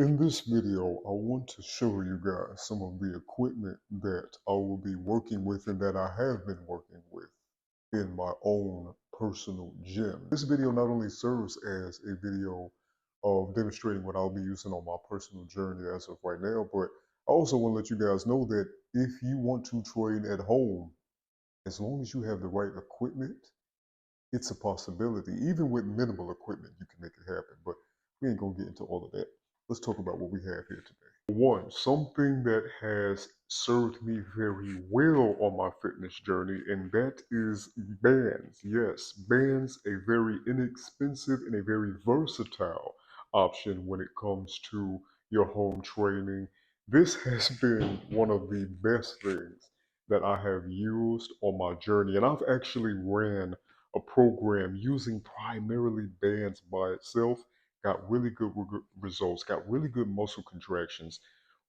In this video, I want to show you guys some of the equipment that I will be working with and that I have been working with in my own personal gym. This video not only serves as a video of demonstrating what I'll be using on my personal journey as of right now, but I also want to let you guys know that if you want to train at home, as long as you have the right equipment, it's a possibility. Even with minimal equipment, you can make it happen. But we ain't gonna get into all of that. Let's talk about what we have here today. One, something that has served me very well on my fitness journey, and that is bands. Yes, bands, a very inexpensive and a very versatile option when it comes to your home training. This has been one of the best things that I have used on my journey, and I've actually ran a program using primarily bands by itself, got really good results, got really good muscle contractions,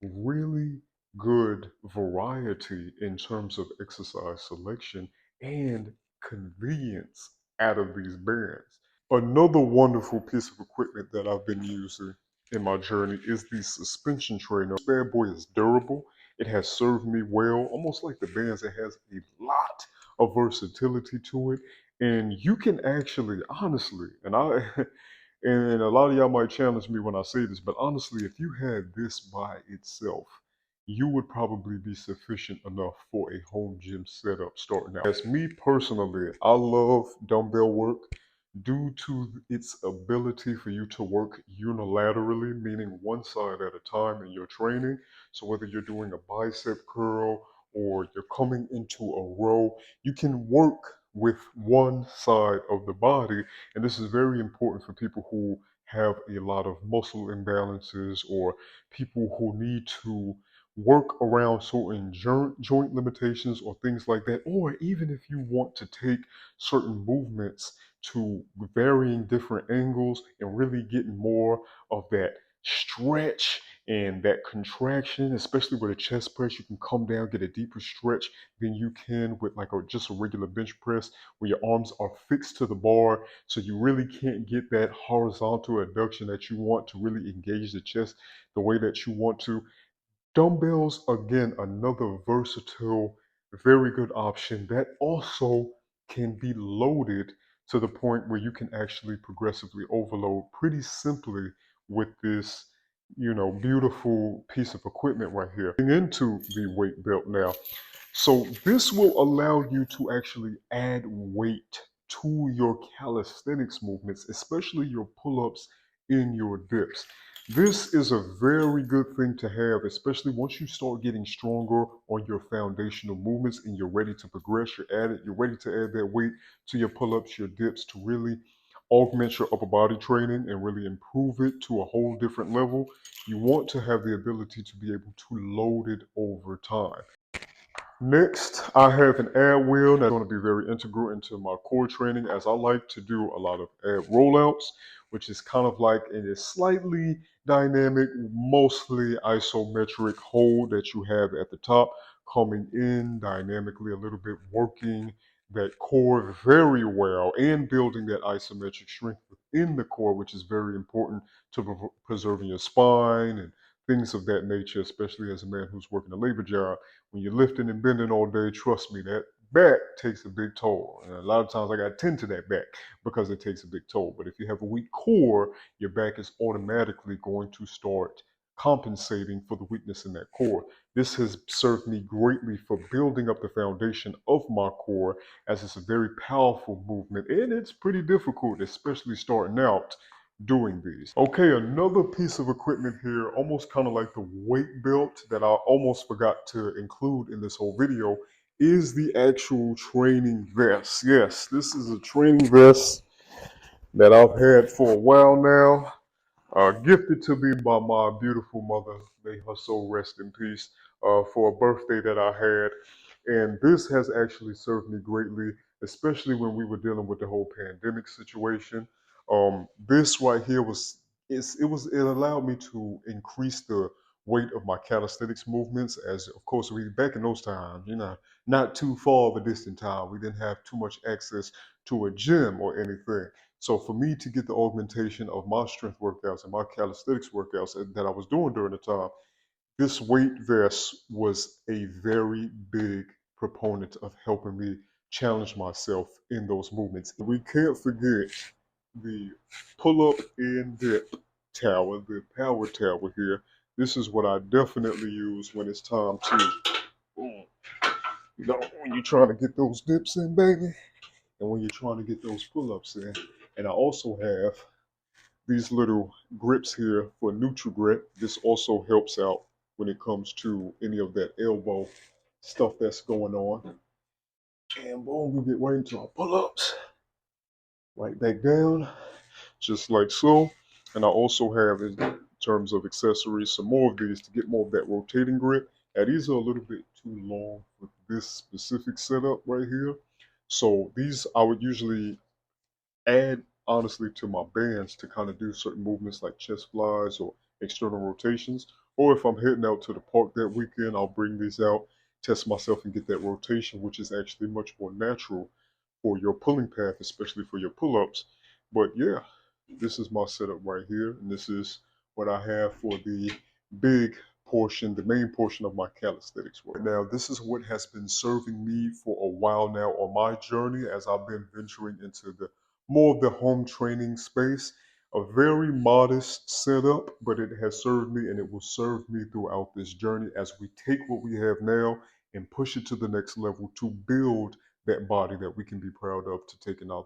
really good variety in terms of exercise selection and convenience out of these bands. Another wonderful piece of equipment that I've been using in my journey is the suspension trainer. This bad boy is durable. It has served me well, almost like the bands. It has a lot of versatility to it. And you can actually, honestly, and I and a lot of y'all might challenge me when I say this, but honestly, if you had this by itself, you would probably be sufficient enough for a home gym setup starting out. As me personally, I love dumbbell work due to its ability for you to work unilaterally, meaning one side at a time in your training. So whether you're doing a bicep curl or you're coming into a row, you can work with one side of the body. And this is very important for people who have a lot of muscle imbalances or people who need to work around certain joint limitations or things like that, or even if you want to take certain movements to varying different angles and really getting more of that stretch and that contraction, especially with a chest press. You can come down, get a deeper stretch than you can with like just a regular bench press where your arms are fixed to the bar. So you really can't get that horizontal adduction that you want to really engage the chest the way that you want to. Dumbbells, again, another versatile, very good option that also can be loaded to the point where you can actually progressively overload pretty simply with this, beautiful piece of equipment right here. Getting into the weight belt now. So this will allow you to actually add weight to your calisthenics movements, especially your pull-ups and your dips. This is a very good thing to have, especially once you start getting stronger on your foundational movements and you're ready to progress, you're ready to add that weight to your pull-ups, your dips to really augment your upper body training and really improve it to a whole different level. You want to have the ability to be able to load it over time. Next, I have an ab wheel that's going to be very integral into my core training as I like to do a lot of ab rollouts, which is kind of like a slightly dynamic, mostly isometric hold that you have at the top, coming in dynamically a little bit, working that core very well and building that isometric strength within the core, which is very important to preserving your spine and things of that nature, especially as a man who's working a labor job. When you're lifting and bending all day, trust me, that back takes a big toll. And a lot of times I got to tend to that back because it takes a big toll. But if you have a weak core, your back is automatically going to start compensating for the weakness in that core. This has served me greatly for building up the foundation of my core, as it's a very powerful movement and it's pretty difficult, especially starting out doing these. Okay, another piece of equipment here, almost kind of like the weight belt that I almost forgot to include in this whole video, is the actual training vest. Yes, this is a training vest that I've had for a while now, gifted to me by my beautiful mother, may her soul rest in peace, for a birthday that I had. And this has actually served me greatly, especially when we were dealing with the whole pandemic situation. This right here it allowed me to increase the weight of my calisthenics movements, as of course we back in those times, not too far of a distant time. We didn't have too much access to a gym or anything. So for me to get the augmentation of my strength workouts and my calisthenics workouts that I was doing during the time, this weight vest was a very big proponent of helping me challenge myself in those movements. We can't forget the pull up and dip tower, the power tower here. This is what I definitely use when it's time to, when you're trying to get those dips in, baby, and when you're trying to get those pull ups in. And I also have these little grips here for neutral grip. This also helps out when it comes to any of that elbow stuff that's going on. And boom, we get right into our pull-ups. Right back down, just like so. And I also have, in terms of accessories, some more of these to get more of that rotating grip. Now these are a little bit too long for this specific setup right here. So these I would usually add honestly to my bands to kind of do certain movements like chest flies or external rotations. Or if I'm heading out to the park that weekend, I'll bring these out, test myself, and get that rotation, which is actually much more natural for your pulling path, especially for your pull-ups. But yeah, this is my setup right here, and this is what I have for the big portion, the main portion of my calisthenics work. Now, this is what has been serving me for a while now on my journey as I've been venturing into the more of the home training space. A very modest setup, but it has served me and it will serve me throughout this journey as we take what we have now and push it to the next level to build that body that we can be proud of to take in our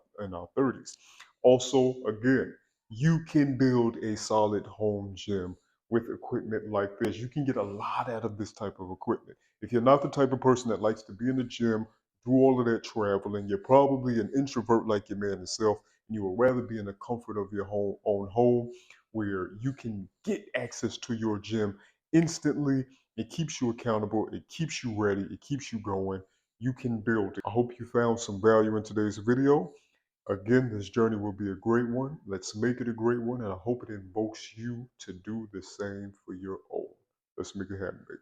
30s. Also, again, you can build a solid home gym with equipment like this. You can get a lot out of this type of equipment. If you're not the type of person that likes to be in the gym, do all of that traveling, you're probably an introvert like your man himself, and you would rather be in the comfort of your own home where you can get access to your gym instantly. It keeps you accountable, it keeps you ready, it keeps you going. You can build it. I hope you found some value in today's video. Again, this journey will be a great one. Let's make it a great one, and I hope it invokes you to do the same for your own. Let's make it happen, baby.